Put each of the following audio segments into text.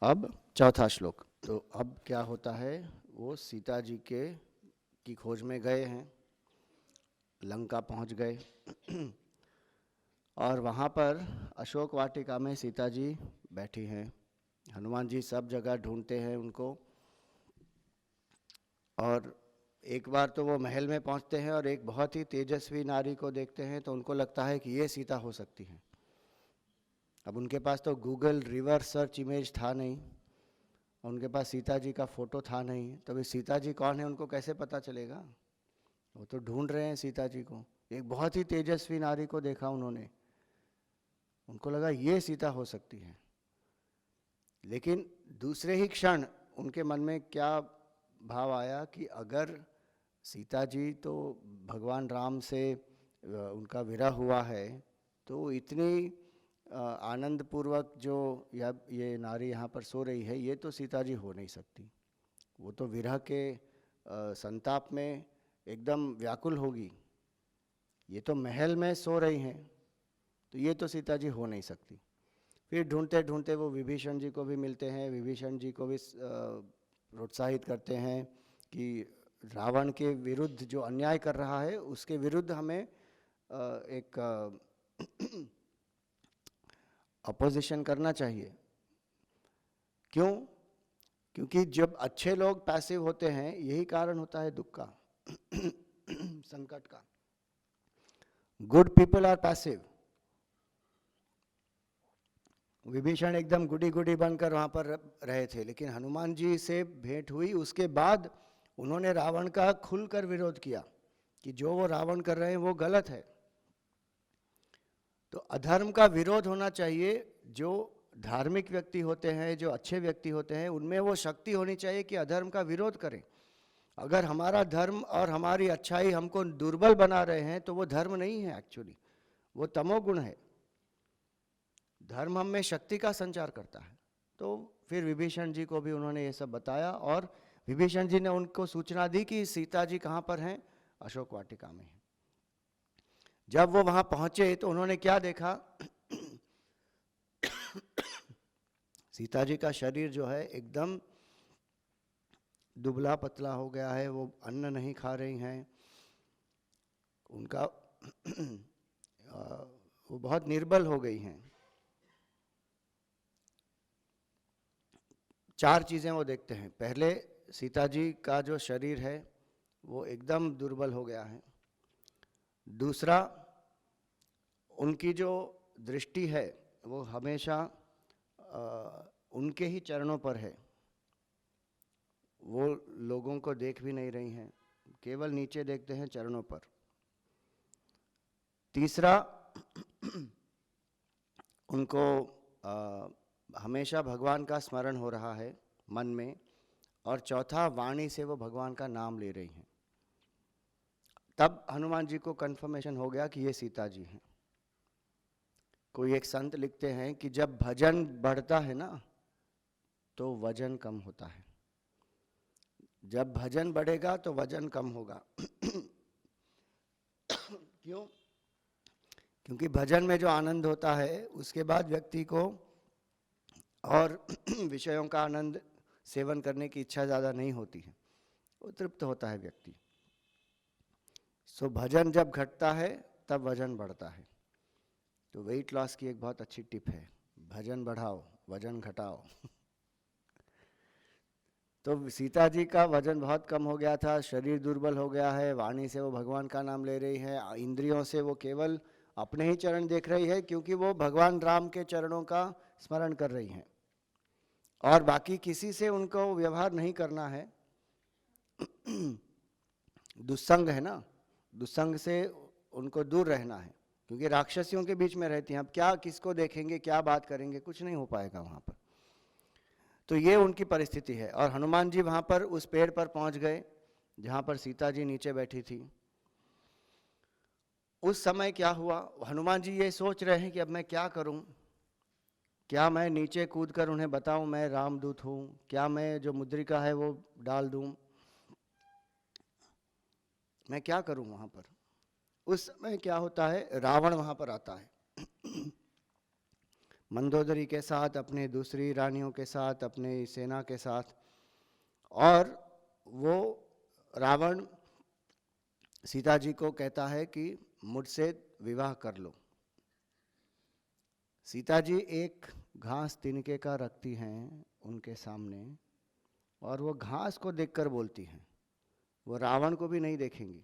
अब चौथा श्लोक। तो अब क्या होता है, वो सीता जी की खोज में गए हैं, लंका पहुंच गए और वहाँ पर अशोक वाटिका में सीता जी बैठी हैं। हनुमान जी सब जगह ढूंढते हैं उनको, और एक बार तो वो महल में पहुंचते हैं और एक बहुत ही तेजस्वी नारी को देखते हैं, तो उनको लगता है कि ये सीता हो सकती है। अब उनके पास तो गूगल रिवर्स सर्च इमेज था नहीं, उनके पास सीता जी का फोटो था नहीं, तो सीता जी कौन है उनको कैसे पता चलेगा। वो तो ढूंढ रहे हैं सीता जी को। एक बहुत ही तेजस्वी नारी को देखा उन्होंने, उनको लगा ये सीता हो सकती है। लेकिन दूसरे ही क्षण उनके मन में क्या भाव आया कि अगर सीता जी तो भगवान राम से उनका विरह हुआ है, तो इतनी आनंद पूर्वक जो ये नारी यहाँ पर सो रही है, ये तो सीता जी हो नहीं सकती। वो तो विरह के संताप में एकदम व्याकुल होगी। ये तो महल में सो रही हैं, तो ये तो सीता जी हो नहीं सकती। फिर ढूंढते ढूंढते वो विभीषण जी को भी मिलते हैं, विभीषण जी को भी प्रोत्साहित करते हैं कि रावण के विरुद्ध जो अन्याय कर रहा है उसके विरुद्ध हमें एक अपोजिशन करना चाहिए। क्यों? क्योंकि जब अच्छे लोग पैसिव होते हैं, यही कारण होता है दुख का संकट का। Good people are passive. Vibhishan एकदम गुडी गुडी बनकर वहां पर रहे थे, लेकिन हनुमान जी से भेंट हुई उसके बाद उन्होंने रावण का खुलकर विरोध किया कि जो वो रावण कर रहे हैं वो गलत है। तो अधर्म का विरोध होना चाहिए। जो धार्मिक व्यक्ति होते हैं, जो अच्छे व्यक्ति होते हैं, उनमें वो शक्ति होनी चाहिए कि अधर्म का विरोध करें। अगर हमारा धर्म और हमारी अच्छाई हमको दुर्बल बना रहे हैं, तो वो धर्म नहीं है, एक्चुअली वो तमोगुण है। धर्म हम में शक्ति का संचार करता है। तो फिर विभीषण जी को भी उन्होंने ये सब बताया, और विभीषण जी ने उनको सूचना दी कि सीता जी कहाँ पर हैं, अशोक वाटिका में हैं। जब वो वहां पहुंचे तो उन्होंने क्या देखा, सीता जी का शरीर जो है एकदम दुबला पतला हो गया है, वो अन्न नहीं खा रही हैं, उनका वो बहुत निर्बल हो गई हैं। चार चीज़ें वो देखते हैं। पहले, सीता जी का जो शरीर है वो एकदम दुर्बल हो गया है। दूसरा, उनकी जो दृष्टि है वो हमेशा उनके ही चरणों पर है, वो लोगों को देख भी नहीं रही हैं, केवल नीचे देखते हैं, चरणों पर। तीसरा, उनको हमेशा भगवान का स्मरण हो रहा है मन में। और चौथा, वाणी से वो भगवान का नाम ले रही हैं। तब हनुमान जी को कन्फर्मेशन हो गया कि ये सीता जी हैं। कोई एक संत लिखते हैं कि जब भजन बढ़ता है ना, तो वजन कम होता है। जब भजन बढ़ेगा तो वजन कम होगा क्यों? क्योंकि भजन में जो आनंद होता है, उसके बाद व्यक्ति को और विषयों का आनंद सेवन करने की इच्छा ज़्यादा नहीं होती है, वो तृप्त होता है व्यक्ति। सो भजन जब घटता है तब वजन बढ़ता है। तो वेट लॉस की एक बहुत अच्छी टिप है, भजन बढ़ाओ, वजन घटाओ तो सीता जी का वजन बहुत कम हो गया था, शरीर दुर्बल हो गया है, वाणी से वो भगवान का नाम ले रही है, इंद्रियों से वो केवल अपने ही चरण देख रही है, क्योंकि वो भगवान राम के चरणों का स्मरण कर रही हैं, और बाकी किसी से उनको व्यवहार नहीं करना है। दुस्संग है ना, दुस्संग से उनको दूर रहना है, क्योंकि राक्षसियों के बीच में रहती हैं। अब क्या किसको देखेंगे, क्या बात करेंगे, कुछ नहीं हो पाएगा वहाँ पर। तो ये उनकी परिस्थिति है। और हनुमान जी वहाँ पर उस पेड़ पर पहुँच गए जहाँ पर सीता जी नीचे बैठी थी। उस समय क्या हुआ, हनुमान जी ये सोच रहे हैं कि अब मैं क्या करूं, क्या मैं नीचे कूदकर उन्हें बताऊं मैं रामदूत हूं, क्या मैं जो मुद्रिका है वो डाल दूं, मैं क्या करूं वहां पर। उस समय क्या होता है, रावण वहां पर आता है मंदोदरी के साथ, अपने दूसरी रानियों के साथ, अपने सेना के साथ, और वो रावण सीता जी को कहता है कि मुझसे विवाह कर लो। सीता जी एक घास तिनके का रखती हैं उनके सामने, और वो घास को देखकर बोलती हैं, वो रावण को भी नहीं देखेंगी।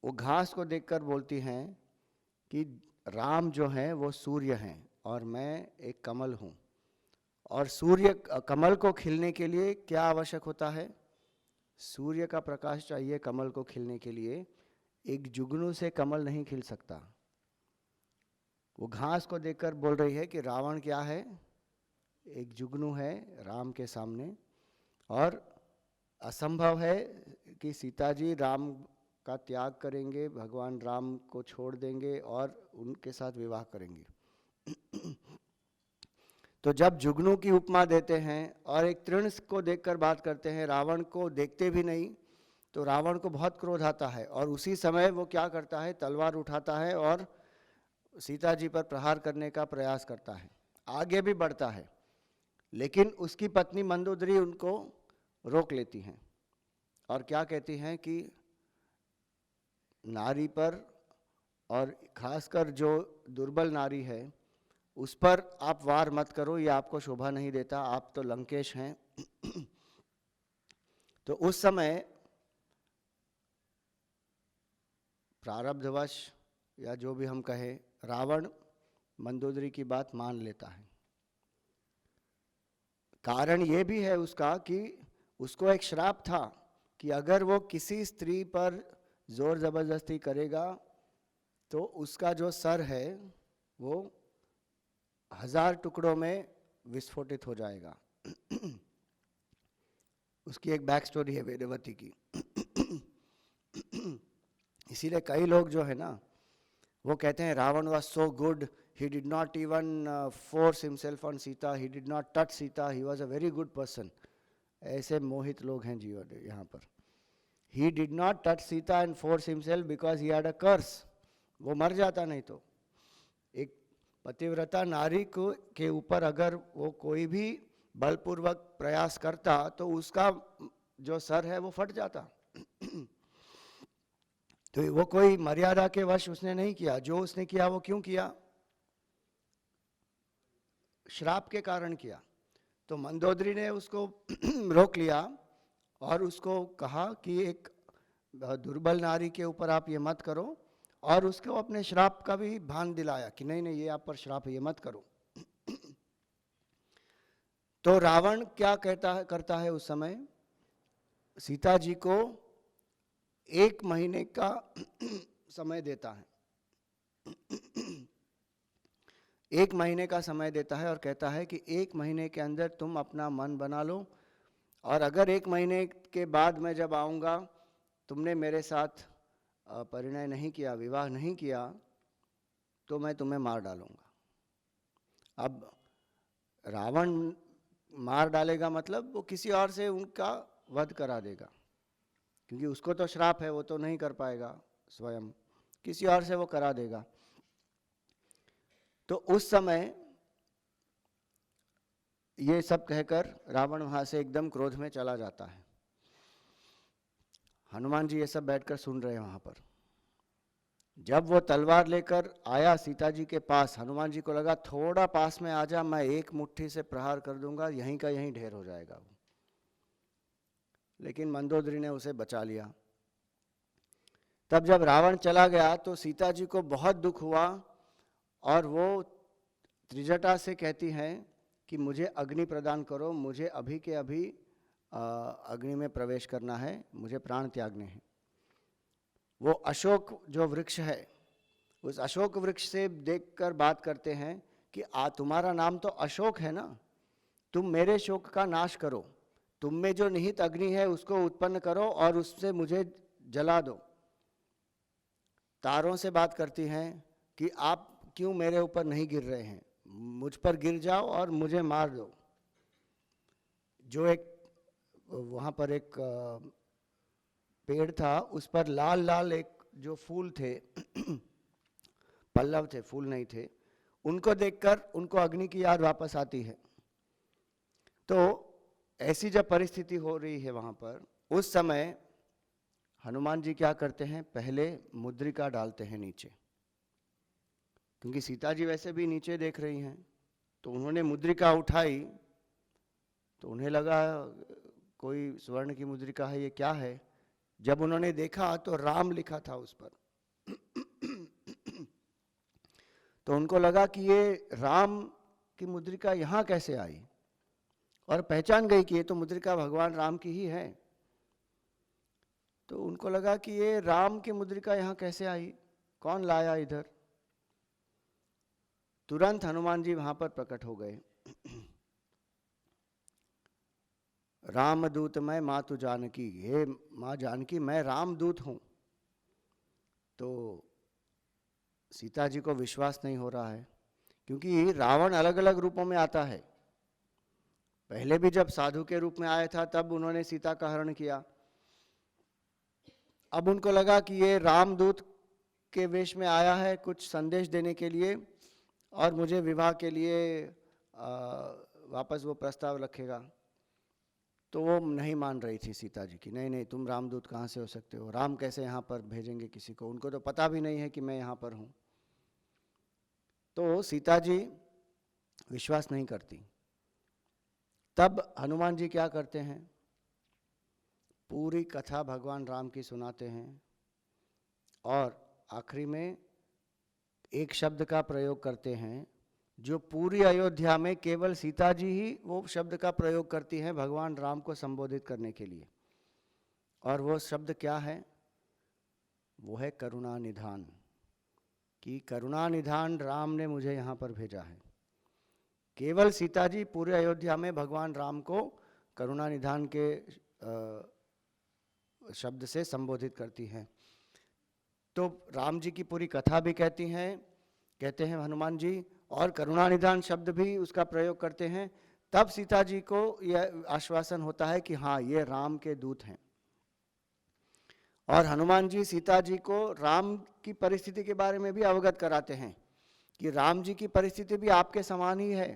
वो घास को देखकर बोलती हैं कि राम जो हैं वो सूर्य हैं और मैं एक कमल हूँ, और सूर्य कमल को खिलने के लिए क्या आवश्यक होता है? सूर्य का प्रकाश चाहिए कमल को खिलने के लिए। एक जुगनू से कमल नहीं खिल सकता। वो घास को देखकर बोल रही है कि रावण क्या है? एक जुगनू है राम के सामने, और असंभव है कि सीता जी राम का त्याग करेंगे, भगवान राम को छोड़ देंगे और उनके साथ विवाह करेंगे। तो जब जुगनू की उपमा देते हैं और एक तृण को देखकर बात करते हैं, रावण को देखते भी नहीं, तो रावण को बहुत क्रोध आता है और उसी समय वो क्या करता है? तलवार उठाता है और सीता जी पर प्रहार करने का प्रयास करता है, आगे भी बढ़ता है, लेकिन उसकी पत्नी मंदोदरी उनको रोक लेती हैं और क्या कहती हैं कि नारी पर, और खासकर जो दुर्बल नारी है उस पर आप वार मत करो, ये आपको शोभा नहीं देता, आप तो लंकेश हैं। तो उस समय प्रारब्धवश या जो भी हम कहें, रावण मंदोदरी की बात मान लेता है। कारण ये भी है उसका कि उसको एक श्राप था कि अगर वो किसी स्त्री पर जोर जबरदस्ती करेगा तो उसका जो सर है वो 1000 टुकड़ों में विस्फोटित हो जाएगा। उसकी एक बैक स्टोरी है वेदवती की। इसीलिए कई लोग जो है ना वो कहते हैं Ravan was so good, he did not even force himself on Sita, he did not touch Sita, he was a very good person. ऐसे मोहित लोग हैं जीवन यहाँ पर। He did not touch Sita and force himself because he had a curse. वो मर जाता नहीं तो। एक पतिव्रता नारी को के ऊपर अगर वो कोई भी बलपूर्वक प्रयास करता तो उसका जो सर है वो फट जाता। तो वो कोई मर्यादा के वश उसने नहीं किया, जो उसने किया वो क्यों किया? श्राप के कारण किया। तो मंदोदरी ने उसको रोक लिया और उसको कहा कि एक दुर्बल नारी के ऊपर आप ये मत करो, और उसको अपने श्राप का भी भान दिलाया कि नहीं नहीं ये आप पर श्राप है, ये मत करो। तो रावण क्या करता है उस समय? सीता जी को 1 महीने का समय देता है। 1 महीने का समय देता है और कहता है कि 1 महीने के अंदर तुम अपना मन बना लो, और अगर 1 महीने के बाद मैं जब आऊँगा तुमने मेरे साथ परिणय नहीं किया, विवाह नहीं किया, तो मैं तुम्हें मार डालूँगा। अब रावण मार डालेगा मतलब वो किसी और से उनका वध करा देगा, क्योंकि उसको तो श्राप है, वो तो नहीं कर पाएगा स्वयं, किसी और से वो करा देगा। तो उस समय ये सब कहकर रावण वहां से एकदम क्रोध में चला जाता है। हनुमान जी ये सब बैठकर सुन रहे हैं वहां पर। जब वो तलवार लेकर आया सीता जी के पास, हनुमान जी को लगा थोड़ा पास में आ जा, मैं एक मुट्ठी से प्रहार कर दूंगा, यहीं का यहीं ढेर हो जाएगा वो। लेकिन मंदोदरी ने उसे बचा लिया। तब जब रावण चला गया तो सीता जी को बहुत दुख हुआ और वो त्रिजटा से कहती हैं कि मुझे अग्नि प्रदान करो, मुझे अभी के अभी अग्नि में प्रवेश करना है, मुझे प्राण त्यागने हैं। वो अशोक जो वृक्ष है, उस अशोक वृक्ष से देखकर बात करते हैं कि तुम्हारा नाम तो अशोक है ना, तुम मेरे शोक का नाश करो, तुम में जो निहित अग्नि है उसको उत्पन्न करो और उससे मुझे जला दो। तारों से बात करती हैं कि आप क्यों मेरे ऊपर नहीं गिर रहे हैं, मुझ पर गिर जाओ और मुझे मार दो। जो एक वहाँ पर एक पेड़ था, उस पर लाल लाल एक जो फूल थे, पल्लव थे, फूल नहीं थे, उनको देखकर उनको अग्नि की याद वापस आती है। तो ऐसी जब परिस्थिति हो रही है वहां पर, उस समय हनुमान जी क्या करते हैं, पहले मुद्रिका डालते हैं नीचे, क्योंकि सीता जी वैसे भी नीचे देख रही हैं। तो उन्होंने मुद्रिका उठाई तो उन्हें लगा कोई स्वर्ण की मुद्रिका है, ये क्या है। जब उन्होंने देखा तो राम लिखा था उस पर। तो उनको लगा कि ये राम की मुद्रिका यहाँ कैसे आई, और पहचान गई कि ये तो मुद्रिका भगवान राम की ही है। तो उनको लगा कि ये राम की मुद्रिका यहाँ कैसे आई, कौन लाया इधर। तुरंत हनुमान जी वहां पर प्रकट हो गए। रामदूत मैं मातु जानकी, हे माँ जानकी मैं रामदूत हूं। तो सीता जी को विश्वास नहीं हो रहा है, क्योंकि रावण अलग अलग रूपों में आता है। पहले भी जब साधु के रूप में आया था तब उन्होंने सीता का हरण किया। अब उनको लगा कि ये रामदूत के वेश में आया है कुछ संदेश देने के लिए, और मुझे विवाह के लिए वापस वो प्रस्ताव रखेगा। तो वो नहीं मान रही थी सीता जी की, नहीं नहीं तुम रामदूत कहाँ से हो सकते हो, राम कैसे यहाँ पर भेजेंगे किसी को, उनको तो पता भी नहीं है कि मैं यहाँ पर हूँ। तो सीता जी विश्वास नहीं करती। तब हनुमान जी क्या करते हैं, पूरी कथा भगवान राम की सुनाते हैं, और आखिरी में एक शब्द का प्रयोग करते हैं जो पूरी अयोध्या में केवल सीता जी ही वो शब्द का प्रयोग करती हैं भगवान राम को संबोधित करने के लिए। और वो शब्द क्या है, वो है करुणा निधान, कि करुणा निधान राम ने मुझे यहाँ पर भेजा है। केवल सीता जी पूरे अयोध्या में भगवान राम को करुणा निधान के शब्द से संबोधित करती हैं। तो राम जी की पूरी कथा भी कहते हैं हनुमान जी, और करुणा निधान शब्द भी उसका प्रयोग करते हैं। तब सीता जी को यह आश्वासन होता है कि हाँ ये राम के दूत हैं। और हनुमान जी सीता जी को राम की परिस्थिति के बारे में भी अवगत कराते हैं कि राम जी की परिस्थिति भी आपके समान ही है,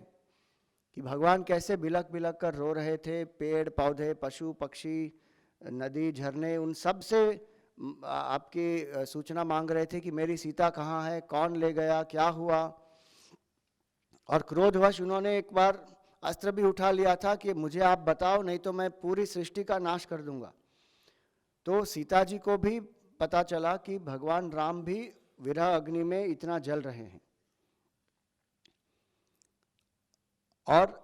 कि भगवान कैसे बिलक बिलक कर रो रहे थे, पेड़ पौधे पशु पक्षी नदी झरने उन सब से आपकी सूचना मांग रहे थे कि मेरी सीता कहाँ है, कौन ले गया, क्या हुआ। और क्रोधवश उन्होंने एक बार अस्त्र भी उठा लिया था कि मुझे आप बताओ, नहीं तो मैं पूरी सृष्टि का नाश कर दूंगा। तो सीता जी को भी पता चला कि भगवान राम भी विरह अग्नि में इतना जल रहे हैं। और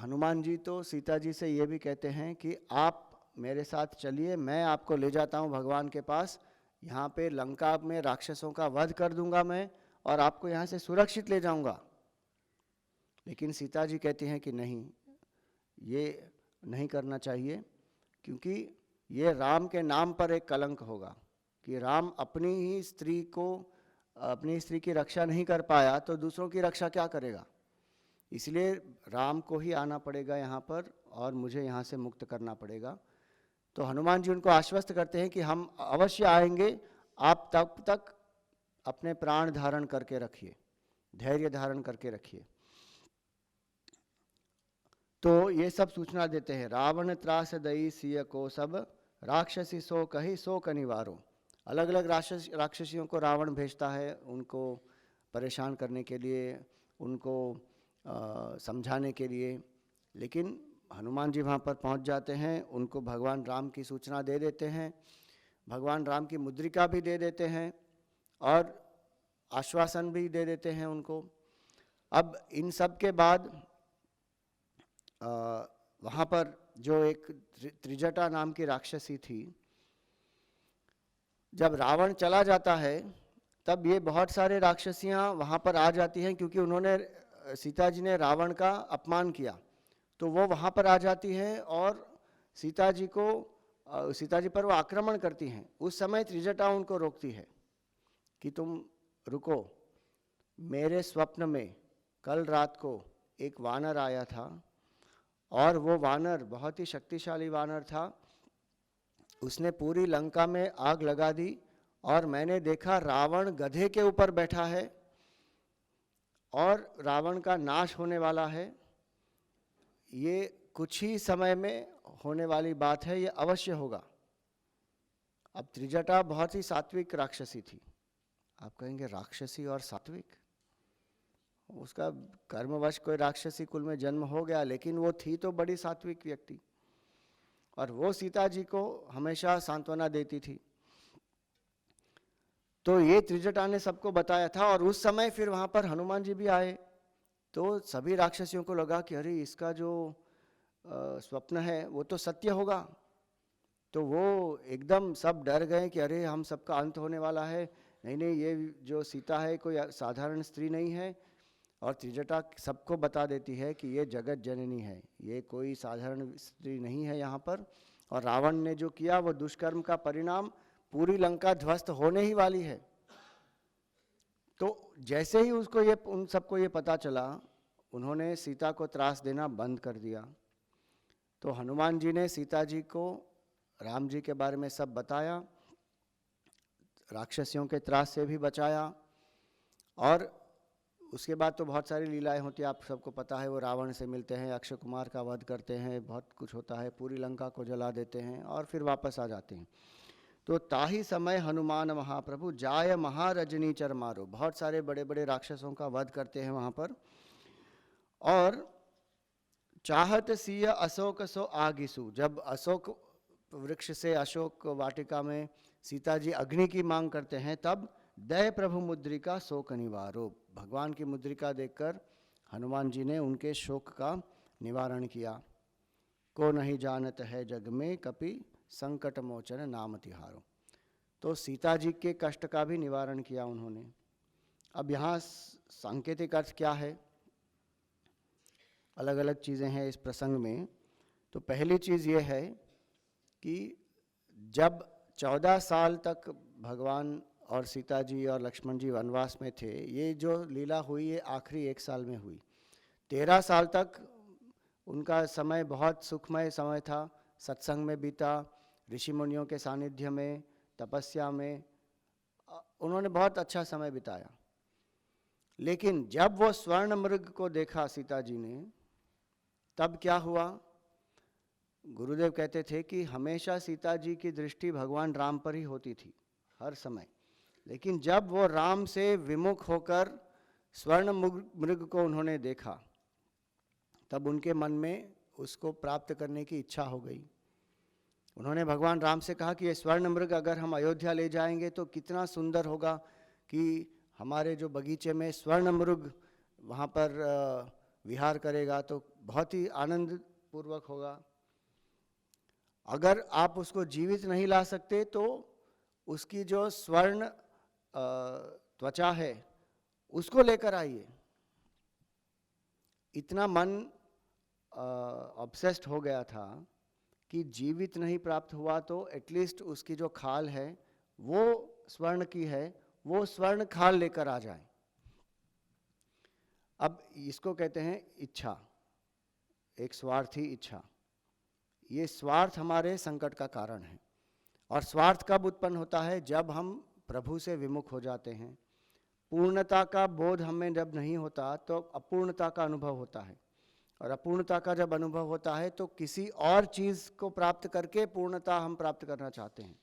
हनुमान जी तो सीता जी से ये भी कहते हैं कि आप मेरे साथ चलिए, मैं आपको ले जाता हूँ भगवान के पास, यहाँ पे लंका में राक्षसों का वध कर दूंगा मैं, और आपको यहाँ से सुरक्षित ले जाऊंगा। लेकिन सीता जी कहती हैं कि नहीं, ये नहीं करना चाहिए, क्योंकि ये राम के नाम पर एक कलंक होगा कि राम अपनी स्त्री की रक्षा नहीं कर पाया तो दूसरों की रक्षा क्या करेगा। इसलिए राम को ही आना पड़ेगा यहाँ पर, और मुझे यहाँ से मुक्त करना पड़ेगा। तो हनुमान जी उनको आश्वस्त करते हैं कि हम अवश्य आएंगे, आप तब तक अपने प्राण धारण करके रखिए, धैर्य धारण करके रखिए। तो ये सब सूचना देते हैं, रावण त्रास दई सिय को सब, राक्षसी सो कही सो कनिवारो। अलग अलग राक्षसियों को रावण भेजता है उनको परेशान करने के लिए, उनको समझाने के लिए। लेकिन हनुमान जी वहाँ पर पहुँच जाते हैं, उनको भगवान राम की सूचना दे देते हैं, भगवान राम की मुद्रिका भी दे देते हैं, और आश्वासन भी दे देते हैं उनको। अब इन सब के बाद वहाँ पर जो एक त्रिजटा नाम की राक्षसी थी, जब रावण चला जाता है तब ये बहुत सारे राक्षसियाँ वहाँ पर आ जाती हैं, क्योंकि उन्होंने सीता जी ने रावण का अपमान किया। तो वो वहाँ पर आ जाती हैं और सीता जी पर वो आक्रमण करती हैं। उस समय त्रिजटा उनको रोकती है कि तुम रुको, मेरे स्वप्न में कल रात को एक वानर आया था, और वो वानर बहुत ही शक्तिशाली वानर था। उसने पूरी लंका में आग लगा दी, और मैंने देखा रावण गधे के ऊपर बैठा है, और रावण का नाश होने वाला है, ये कुछ ही समय में होने वाली बात है, ये अवश्य होगा। अब त्रिजटा बहुत ही सात्विक राक्षसी थी। आप कहेंगे राक्षसी और सात्विक, उसका कर्मवश कोई राक्षसी कुल में जन्म हो गया, लेकिन वो थी तो बड़ी सात्विक व्यक्ति, और वो सीता जी को हमेशा सांत्वना देती थी। तो ये त्रिजटा ने सबको बताया था, और उस समय फिर वहां पर हनुमान जी भी आए, तो सभी राक्षसियों को लगा कि अरे इसका जो स्वप्न है वो तो सत्य होगा। तो वो एकदम सब डर गए कि अरे हम सबका अंत होने वाला है, नहीं नहीं ये जो सीता है कोई साधारण स्त्री नहीं है। और त्रिजटा सबको बता देती है कि ये जगत जननी है, ये कोई साधारण स्त्री नहीं है यहाँ पर। और रावण ने जो किया वो दुष्कर्म का परिणाम, पूरी लंका ध्वस्त होने ही वाली है। तो जैसे ही उसको ये उन सबको ये पता चला, उन्होंने सीता को त्रास देना बंद कर दिया। तो हनुमान जी ने सीता जी को राम जी के बारे में सब बताया, राक्षसियों के त्रास से भी बचाया, और उसके बाद तो बहुत सारी लीलाएं होती है, आप सबको पता है। वो रावण से मिलते हैं, अक्षय कुमार का वध करते हैं, बहुत कुछ होता है, पूरी लंका को जला देते हैं और फिर वापस आ जाते हैं। तो ताही समय हनुमान महाप्रभु जाय महारजनीचर मारो, बहुत सारे बड़े बड़े राक्षसों का वध करते हैं वहाँ पर। और चाहत सिय अशोक सो आगिसु, जब अशोक वृक्ष से, अशोक वाटिका में सीता जी अग्नि की मांग करते हैं, तब दय प्रभु मुद्रिका शोक निवारो, भगवान की मुद्रिका देखकर हनुमान जी ने उनके शोक का निवारण किया। को नहीं जानत है जग में कपि संकट मोचन नाम तिहारो, तो सीता जी के कष्ट का भी निवारण किया उन्होंने। अब यहाँ सांकेतिक अर्थ क्या है, अलग अलग चीज़ें हैं इस प्रसंग में। तो पहली चीज़ ये है कि जब 14 साल तक भगवान और सीता जी और लक्ष्मण जी वनवास में थे, ये जो लीला हुई ये आखिरी 1 साल में हुई। 13 साल तक उनका समय बहुत सुखमय समय था, सत्संग में बीता, ऋषि मुनियों के सानिध्य में, तपस्या में, उन्होंने बहुत अच्छा समय बिताया। लेकिन जब वो स्वर्ण मृग को देखा सीता जी ने, तब क्या हुआ? गुरुदेव कहते थे कि हमेशा सीता जी की दृष्टि भगवान राम पर ही होती थी, हर समय। लेकिन जब वो राम से विमुख होकर स्वर्ण मृग को उन्होंने देखा, तब उनके मन में उसको प्राप्त करने की इच्छा हो गई। उन्होंने भगवान राम से कहा कि ये स्वर्ण मृग अगर हम अयोध्या ले जाएंगे तो कितना सुंदर होगा, कि हमारे जो बगीचे में स्वर्ण मृग वहाँ पर विहार करेगा तो बहुत ही आनंद पूर्वक होगा। अगर आप उसको जीवित नहीं ला सकते तो उसकी जो स्वर्ण त्वचा है उसको लेकर आइए। इतना मन ऑब्सेस्ड हो गया था कि जीवित नहीं प्राप्त हुआ तो एटलीस्ट उसकी जो खाल है वो स्वर्ण की है, वो स्वर्ण खाल लेकर आ जाए। अब इसको कहते हैं इच्छा, एक स्वार्थी इच्छा। ये स्वार्थ हमारे संकट का कारण है। और स्वार्थ कब उत्पन्न होता है? जब हम प्रभु से विमुख हो जाते हैं। पूर्णता का बोध हमें जब नहीं होता तो अपूर्णता का अनुभव होता है, और अपूर्णता का जब अनुभव होता है तो किसी और चीज़ को प्राप्त करके पूर्णता हम प्राप्त करना चाहते हैं।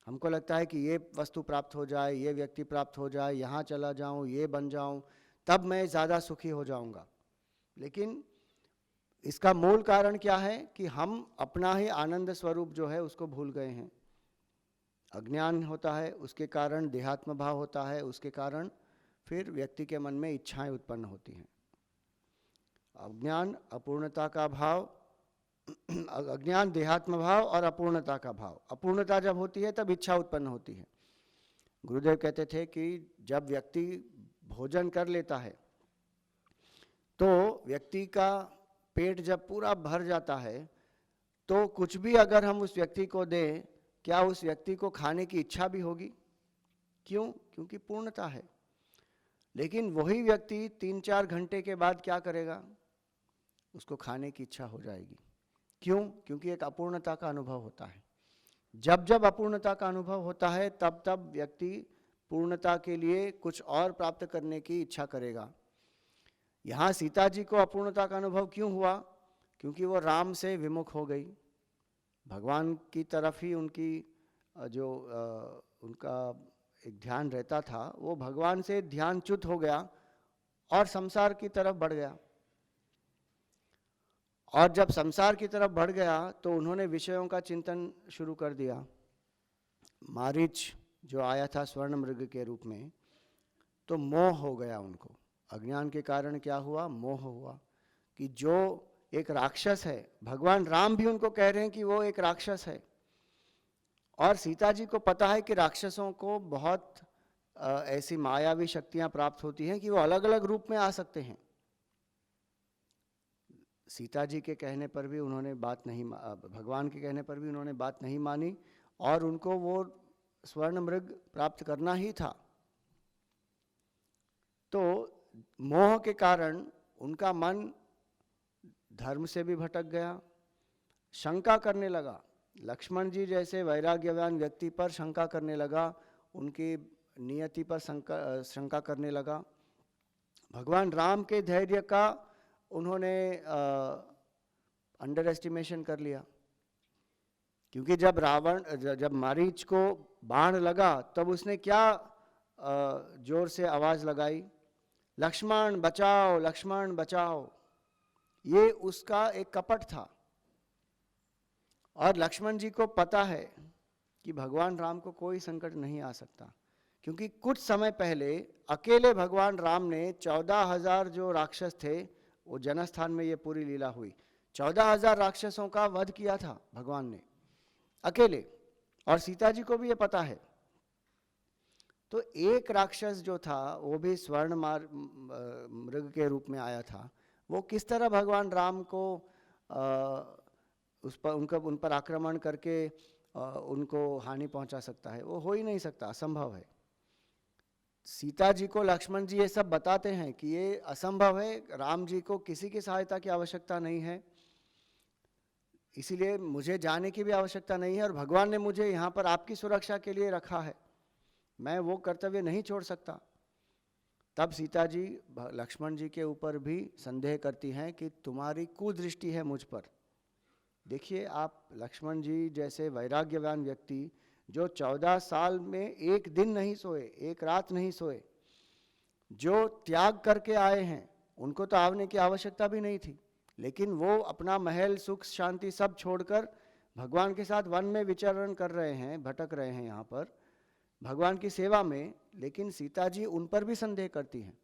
हमको लगता है कि ये वस्तु प्राप्त हो जाए, ये व्यक्ति प्राप्त हो जाए, यहाँ चला जाऊँ, ये बन जाऊँ, तब मैं ज़्यादा सुखी हो जाऊँगा। लेकिन इसका मूल कारण क्या है कि हम अपना ही आनंद स्वरूप जो है उसको भूल गए हैं। अज्ञान होता है, उसके कारण देहात्म भाव होता है, उसके कारण फिर व्यक्ति के मन में इच्छाएं उत्पन्न होती हैं। अज्ञान, अपूर्णता का भाव, अज्ञान, देहात्म भाव और अपूर्णता का भाव। अपूर्णता जब होती है तब इच्छा उत्पन्न होती है। गुरुदेव कहते थे कि जब व्यक्ति भोजन कर लेता है तो व्यक्ति का पेट जब पूरा भर जाता है तो कुछ भी अगर हम उस व्यक्ति को दें, क्या उस व्यक्ति को खाने की इच्छा भी होगी? क्यों? क्योंकि पूर्णता है। लेकिन वही व्यक्ति 3-4 घंटे के बाद क्या करेगा? उसको खाने की इच्छा हो जाएगी। क्यों? क्योंकि एक अपूर्णता का अनुभव होता है। जब जब अपूर्णता का अनुभव होता है तब तब व्यक्ति पूर्णता के लिए कुछ और प्राप्त करने की इच्छा करेगा। यहाँ सीता जी को अपूर्णता का अनुभव क्यों हुआ? क्योंकि वो राम से विमुख हो गई, भगवान की तरफ ही उनकी जो उनका एक ध्यान रहता था वो भगवान से ध्यानच्युत हो गया और संसार की तरफ बढ़ गया। और जब संसार की तरफ बढ़ गया तो उन्होंने विषयों का चिंतन शुरू कर दिया। मारीच जो आया था स्वर्ण मृग के रूप में, तो मोह हो गया उनको। अज्ञान के कारण क्या हुआ? मोह हुआ कि जो एक राक्षस है, भगवान राम भी उनको कह रहे हैं कि वो एक राक्षस है। और सीता जी को पता है कि राक्षसों को बहुत ऐसी मायावी शक्तियां प्राप्त होती हैं कि वो अलग अलग रूप में आ सकते हैं। सीता जी के कहने पर भी उन्होंने बात नहीं, भगवान के कहने पर भी उन्होंने बात नहीं मानी और उनको वो स्वर्ण मृग प्राप्त करना ही था। तो मोह के कारण उनका मन धर्म से भी भटक गया, शंका करने लगा। लक्ष्मण जी जैसे वैराग्यवान व्यक्ति पर शंका करने लगा, उनकी नियति पर शंका करने लगा। भगवान राम के धैर्य का उन्होंने अंडर एस्टिमेशन कर लिया, क्योंकि जब मारीच को बाण लगा तब उसने क्या जोर से आवाज लगाई, लक्ष्मण बचाओ, लक्ष्मण बचाओ। ये उसका एक कपट था। और लक्ष्मण जी को पता है कि भगवान राम को कोई संकट नहीं आ सकता, क्योंकि कुछ समय पहले अकेले भगवान राम ने 14,000 जो राक्षस थे, वो जनस्थान में ये पूरी लीला हुई, 14,000 राक्षसों का वध किया था भगवान ने अकेले, और सीता जी को भी ये पता है। तो एक राक्षस जो था वो भी स्वर्ण मृग के रूप में आया था, वो किस तरह भगवान राम को उन पर आक्रमण करके उनको हानि पहुंचा सकता है? वो हो ही नहीं सकता, असंभव है। सीता जी को लक्ष्मण जी ये सब बताते हैं कि ये असंभव है, राम जी को किसी की सहायता की आवश्यकता नहीं है, इसीलिए मुझे जाने की भी आवश्यकता नहीं है, और भगवान ने मुझे यहाँ पर आपकी सुरक्षा के लिए रखा है, मैं वो कर्तव्य नहीं छोड़ सकता। तब सीता जी लक्ष्मण जी के ऊपर भी संदेह करती हैं कि तुम्हारी कुदृष्टि है मुझ पर। देखिए, आप लक्ष्मण जी जैसे वैराग्यवान व्यक्ति जो 14 साल में एक दिन नहीं सोए, एक रात नहीं सोए, जो त्याग करके आए हैं, उनको तो आने की आवश्यकता भी नहीं थी, लेकिन वो अपना महल, सुख, शांति सब छोड़कर भगवान के साथ वन में विचरण कर रहे हैं, भटक रहे हैं यहाँ पर भगवान की सेवा में, लेकिन सीता जी उन पर भी संदेह करती हैं।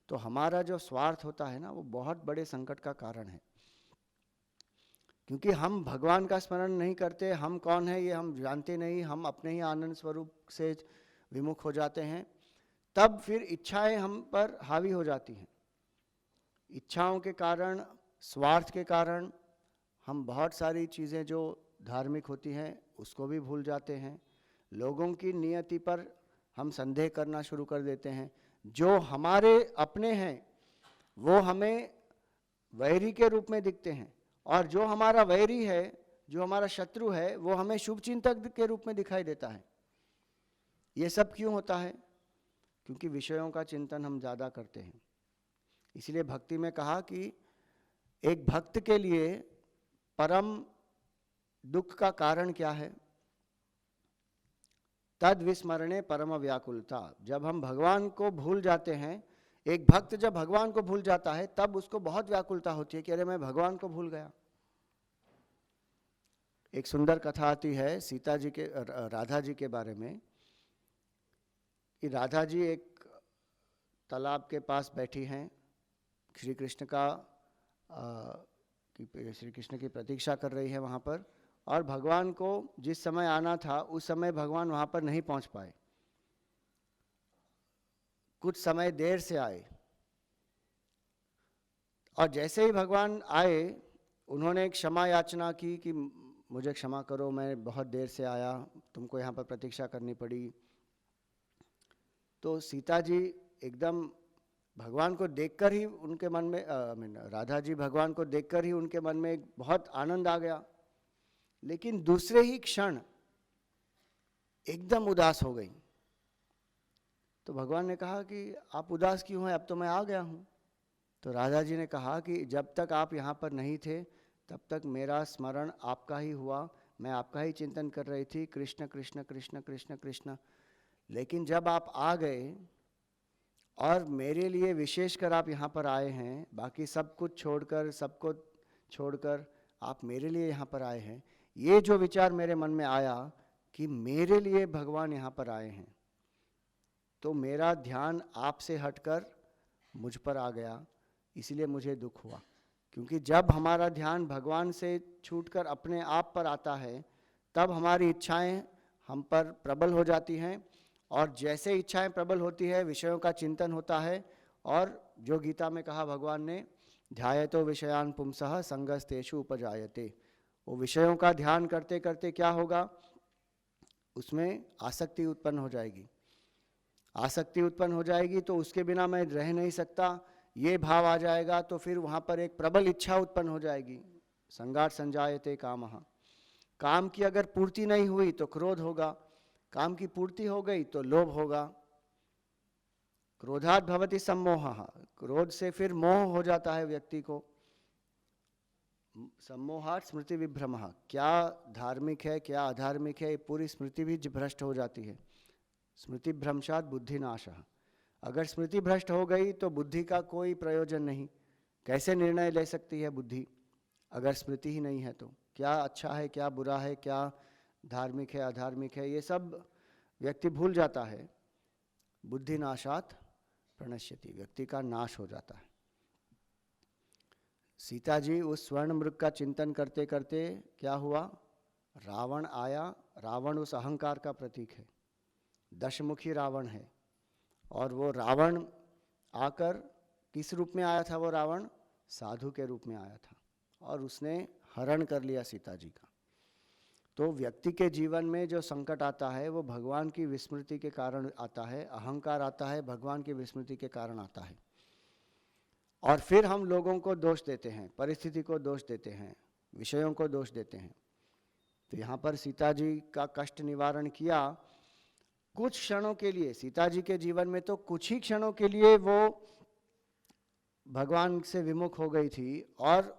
तो हमारा जो स्वार्थ होता है ना, वो बहुत बड़े संकट का कारण है, क्योंकि हम भगवान का स्मरण नहीं करते, हम कौन है ये हम जानते नहीं, हम अपने ही आनंद स्वरूप से विमुख हो जाते हैं, तब फिर इच्छाएं हम पर हावी हो जाती हैं। इच्छाओं के कारण, स्वार्थ के कारण हम बहुत सारी चीज़ें जो धार्मिक होती हैं उसको भी भूल जाते हैं। लोगों की नियति पर हम संदेह करना शुरू कर देते हैं। जो हमारे अपने हैं वो हमें वैरी के रूप में दिखते हैं, और जो हमारा वैरी है, जो हमारा शत्रु है, वो हमें शुभचिंतक के रूप में दिखाई देता है। ये सब क्यों होता है? क्योंकि विषयों का चिंतन हम ज़्यादा करते हैं। इसलिए भक्ति में कहा कि एक भक्त के लिए परम दुख का कारण क्या है? तद विस्मरणे परम व्याकुलता। जब हम भगवान को भूल जाते हैं, एक भक्त जब भगवान को भूल जाता है तब उसको बहुत व्याकुलता होती है कि अरे मैं भगवान को भूल गया। एक सुंदर कथा आती है सीता जी के, राधा जी के बारे में, कि राधा जी एक तालाब के पास बैठी हैं, श्री कृष्ण की प्रतीक्षा कर रही है वहाँ पर, और भगवान को जिस समय आना था उस समय भगवान वहाँ पर नहीं पहुँच पाए, कुछ समय देर से आए। और जैसे ही भगवान आए उन्होंने एक क्षमा याचना की कि मुझे क्षमा करो, मैं बहुत देर से आया, तुमको यहाँ पर प्रतीक्षा करनी पड़ी। तो सीता जी एकदम भगवान को देखकर ही उनके मन में, राधा जी भगवान को देखकर ही उनके मन में एक बहुत आनंद आ गया, लेकिन दूसरे ही क्षण एकदम उदास हो गई। तो भगवान ने कहा कि आप उदास क्यों हैं, अब तो मैं आ गया हूँ। तो राधा जी ने कहा कि जब तक आप यहाँ पर नहीं थे तब तक मेरा स्मरण आपका ही हुआ, मैं आपका ही चिंतन कर रही थी, कृष्ण कृष्ण कृष्ण कृष्ण कृष्ण। लेकिन जब आप आ गए और मेरे लिए विशेषकर आप यहाँ पर आए हैं, बाकी सब कुछ छोड़कर, सबको छोड़कर आप मेरे लिए यहाँ पर आए हैं, ये जो विचार मेरे मन में आया कि मेरे लिए भगवान यहाँ पर आए हैं, तो मेरा ध्यान आपसे हटकर मुझ पर आ गया, इसलिए मुझे दुख हुआ। क्योंकि जब हमारा ध्यान भगवान से छूटकर अपने आप पर आता है, तब हमारी इच्छाएं हम पर प्रबल हो जाती हैं, और जैसे इच्छाएं प्रबल होती है विषयों का चिंतन होता है, और जो गीता में कहा भगवान ने, ध्यायतो विषयान पुंसः संगस्तेषु उपजायते, वो विषयों का ध्यान करते करते क्या होगा, उसमें आसक्ति उत्पन्न हो जाएगी। आसक्ति उत्पन्न हो जाएगी तो उसके बिना मैं रह नहीं सकता, ये भाव आ जाएगा, तो फिर वहाँ पर एक प्रबल इच्छा उत्पन्न हो जाएगी। संगार संजायते कामः, काम की अगर पूर्ति नहीं हुई तो क्रोध होगा, काम की पूर्ति हो गई तो लोभ होगा। क्रोधात् भवति सम्मोहः, क्रोध से फिर मोह हो जाता है व्यक्ति को। सम्मोहात् स्मृति विभ्रमः, क्या धार्मिक है क्या अधार्मिक है, पूरी स्मृति भी भ्रष्ट हो जाती है। स्मृति भ्रंशात् बुद्धि नाशः, अगर स्मृति भ्रष्ट हो गई तो बुद्धि का कोई प्रयोजन नहीं। कैसे निर्णय ले सकती है बुद्धि अगर स्मृति ही नहीं है? तो क्या अच्छा है क्या बुरा है, क्या धार्मिक है अधार्मिक है, ये सब व्यक्ति भूल जाता है। बुद्धि नाशात् प्रणश्यति, व्यक्ति का नाश हो जाता है। सीता जी उस स्वर्ण मृग का चिंतन करते करते क्या हुआ, रावण आया। रावण उस अहंकार का प्रतीक है, दशमुखी रावण है। और वो रावण आकर किस रूप में आया था? वो रावण साधु के रूप में आया था, और उसने हरण कर लिया सीता जी का। तो व्यक्ति के जीवन में जो संकट आता है वो भगवान की विस्मृति के कारण आता है, अहंकार आता है भगवान की विस्मृति के कारण आता है। और फिर हम लोगों को दोष देते हैं, परिस्थिति को दोष देते हैं, विषयों को दोष देते हैं। तो यहाँ पर सीता जी का कष्ट निवारण किया कुछ क्षणों के लिए। सीता जी के जीवन में तो कुछ ही क्षणों के लिए वो भगवान से विमुख हो गई थी और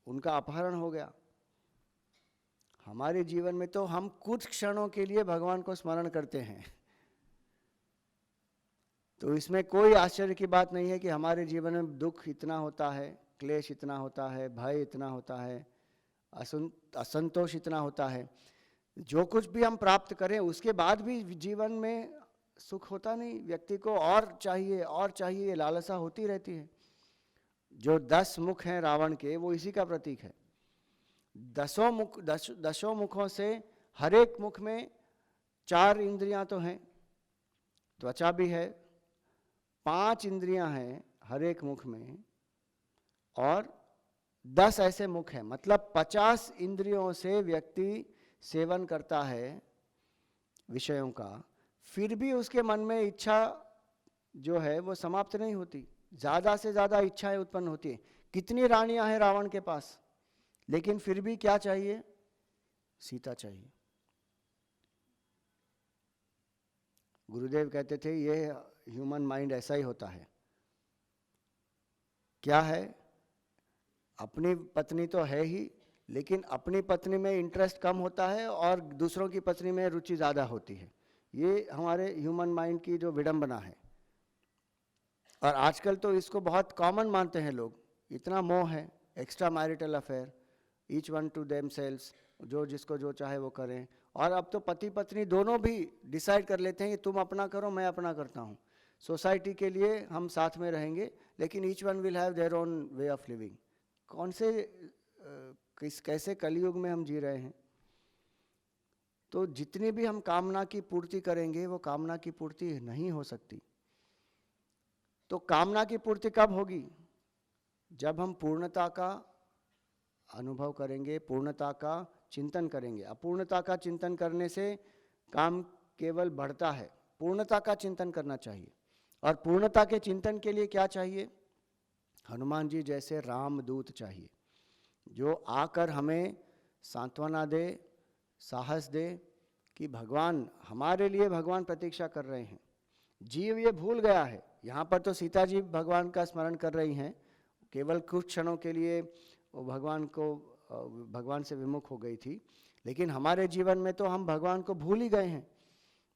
उनका अपहरण हो गया। हमारे जीवन में तो हम कुछ क्षणों के लिए भगवान को स्मरण करते हैं। तो इसमें कोई आश्चर्य की बात नहीं है कि हमारे जीवन में दुख इतना होता है, क्लेश इतना होता है, भय इतना होता है, असंतोष इतना होता है। जो कुछ भी हम प्राप्त करें उसके बाद भी जीवन में सुख होता नहीं, व्यक्ति को और चाहिए, ये लालसा होती रहती है। जो 10 मुख हैं रावण के, वो इसी का प्रतीक है। 10 मुखों से हर एक मुख में 4 इंद्रियां तो हैं, त्वचा भी है, 5 इंद्रियां हैं हर एक मुख में, और 10 ऐसे मुख हैं, मतलब 50 इंद्रियों से व्यक्ति सेवन करता है विषयों का, फिर भी उसके मन में इच्छा जो है वो समाप्त नहीं होती, ज्यादा से ज्यादा इच्छाएं उत्पन्न होती है। कितनी रानियां हैं रावण के पास, लेकिन फिर भी क्या चाहिए? सीता चाहिए। गुरुदेव कहते थे ये ह्यूमन माइंड ऐसा ही होता है। क्या है? अपनी पत्नी तो है ही, लेकिन अपनी पत्नी में इंटरेस्ट कम होता है और दूसरों की पत्नी में रुचि ज़्यादा होती है। ये हमारे ह्यूमन माइंड की जो विडंबना है, और आजकल तो इसको बहुत कॉमन मानते हैं लोग। इतना मोह है, extra marital affair, each one two themselves, जो जिसको जो चाहे वो करें। और अब तो पति पत्नी दोनों भी डिसाइड कर लेते हैं कि तुम अपना करो मैं अपना करता हूँ, सोसाइटी के लिए हम साथ में रहेंगे, लेकिन each one will have their own way of living. कौन से कैसे कलयुग में हम जी रहे हैं? तो जितनी भी हम कामना की पूर्ति करेंगे वो कामना की पूर्ति नहीं हो सकती। तो कामना की पूर्ति कब होगी? जब हम पूर्णता का अनुभव करेंगे, पूर्णता का चिंतन करेंगे। अपूर्णता का चिंतन करने से काम केवल बढ़ता है, पूर्णता का चिंतन करना चाहिए। और पूर्णता के चिंतन के लिए क्या चाहिए? हनुमान जी जैसे रामदूत चाहिए, जो आकर हमें सांत्वना दे, साहस दे कि भगवान हमारे लिए, भगवान प्रतीक्षा कर रहे हैं। जीव ये भूल गया है, यहाँ पर तो सीता जी भगवान का स्मरण कर रही हैं, केवल कुछ क्षणों के लिए वो भगवान से विमुख हो गई थी, लेकिन हमारे जीवन में तो हम भगवान को भूल ही गए हैं।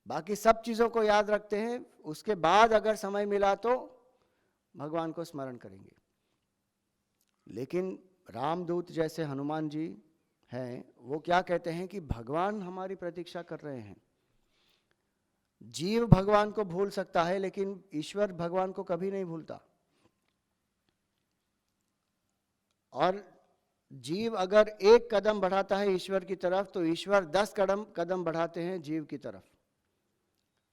बाकी सब चीज़ों को याद रखते हैं, उसके बाद अगर समय मिला तो भगवान को स्मरण करेंगे। लेकिन रामदूत जैसे हनुमान जी हैं, वो क्या कहते हैं कि भगवान हमारी प्रतीक्षा कर रहे हैं। जीव भगवान को भूल सकता है, लेकिन ईश्वर भगवान को कभी नहीं भूलता। और जीव अगर एक कदम बढ़ाता है ईश्वर की तरफ, तो ईश्वर 10 कदम बढ़ाते हैं जीव की तरफ।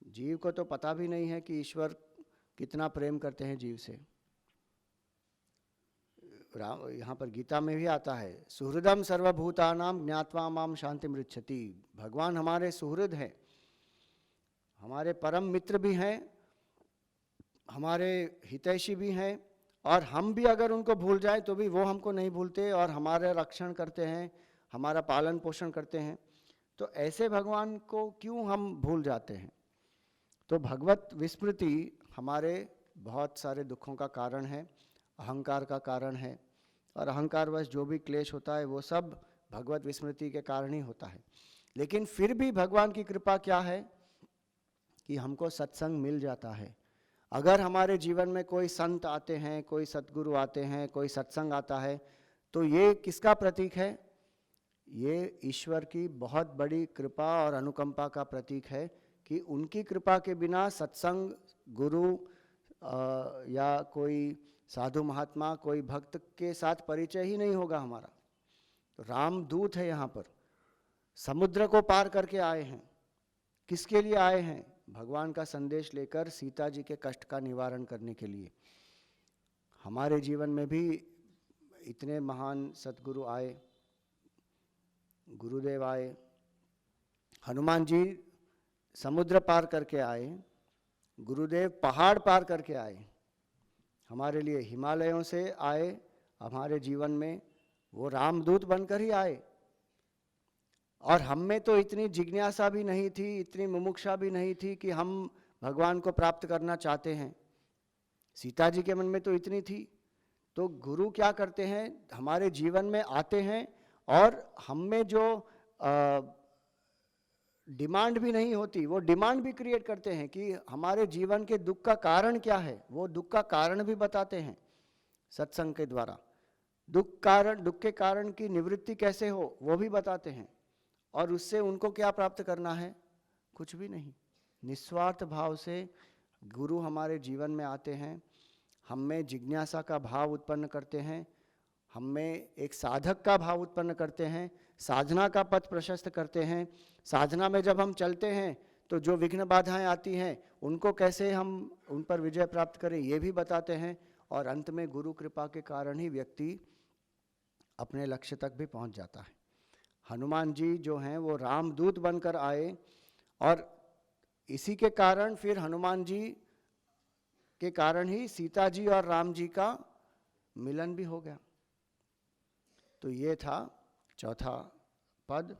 जीव को तो पता भी नहीं है कि ईश्वर कितना प्रेम करते हैं जीव से। यहाँ पर गीता में भी आता है, सुहृदम सर्वभूतानाम ज्ञात्वा माम शांति मृच्छति। भगवान हमारे सुहृद हैं, हमारे परम मित्र भी हैं, हमारे हितैषी भी हैं, और हम भी अगर उनको भूल जाए तो भी वो हमको नहीं भूलते और हमारे रक्षण करते हैं, हमारा पालन पोषण करते हैं। तो ऐसे भगवान को क्यों हम भूल जाते हैं? तो भगवत विस्मृति हमारे बहुत सारे दुखों का कारण है, अहंकार का कारण है, और अहंकारवश जो भी क्लेश होता है वो सब भगवत विस्मृति के कारण ही होता है। लेकिन फिर भी भगवान की कृपा क्या है कि हमको सत्संग मिल जाता है। अगर हमारे जीवन में कोई संत आते हैं, कोई सद्गुरु आते हैं, कोई सत्संग आता है, तो ये किसका प्रतीक है? ये ईश्वर की बहुत बड़ी कृपा और अनुकंपा का प्रतीक है कि उनकी कृपा के बिना सत्संग, गुरु या कोई साधु महात्मा, कोई भक्त के साथ परिचय ही नहीं होगा हमारा। तो रामदूत है यहाँ पर, समुद्र को पार करके आए हैं। किसके लिए आए हैं? भगवान का संदेश लेकर, सीता जी के कष्ट का निवारण करने के लिए। हमारे जीवन में भी इतने महान सद्गुरु आए, गुरुदेव आए। हनुमान जी समुद्र पार करके आए, गुरुदेव पहाड़ पार करके आए, हमारे लिए हिमालयों से आए। हमारे जीवन में वो रामदूत बनकर ही आए। और हम में तो इतनी जिज्ञासा भी नहीं थी, इतनी मुमुक्षा भी नहीं थी कि हम भगवान को प्राप्त करना चाहते हैं। सीता जी के मन में तो इतनी थी। तो गुरु क्या करते हैं? हमारे जीवन में आते हैं और हम में जो डिमांड भी नहीं होती, वो डिमांड भी क्रिएट करते हैं कि हमारे जीवन के दुख का कारण क्या है। वो दुख का कारण भी बताते हैं सत्संग के द्वारा। दुख के कारण की निवृत्ति कैसे हो वो भी बताते हैं। और उससे उनको क्या प्राप्त करना है? कुछ भी नहीं। निस्वार्थ भाव से गुरु हमारे जीवन में आते हैं, हम में जिज्ञासा का भाव उत्पन्न करते हैं, हम में एक साधक का भाव उत्पन्न करते हैं, साधना का पथ प्रशस्त करते हैं। साधना में जब हम चलते हैं तो जो विघ्न बाधाएं आती हैं उनको कैसे हम उन पर विजय प्राप्त करें ये भी बताते हैं। और अंत में गुरु कृपा के कारण ही व्यक्ति अपने लक्ष्य तक भी पहुंच जाता है। हनुमान जी जो हैं वो रामदूत बनकर आए, और इसी के कारण फिर हनुमान जी के कारण ही सीता जी और राम जी का मिलन भी हो गया। तो ये था चौथा पद।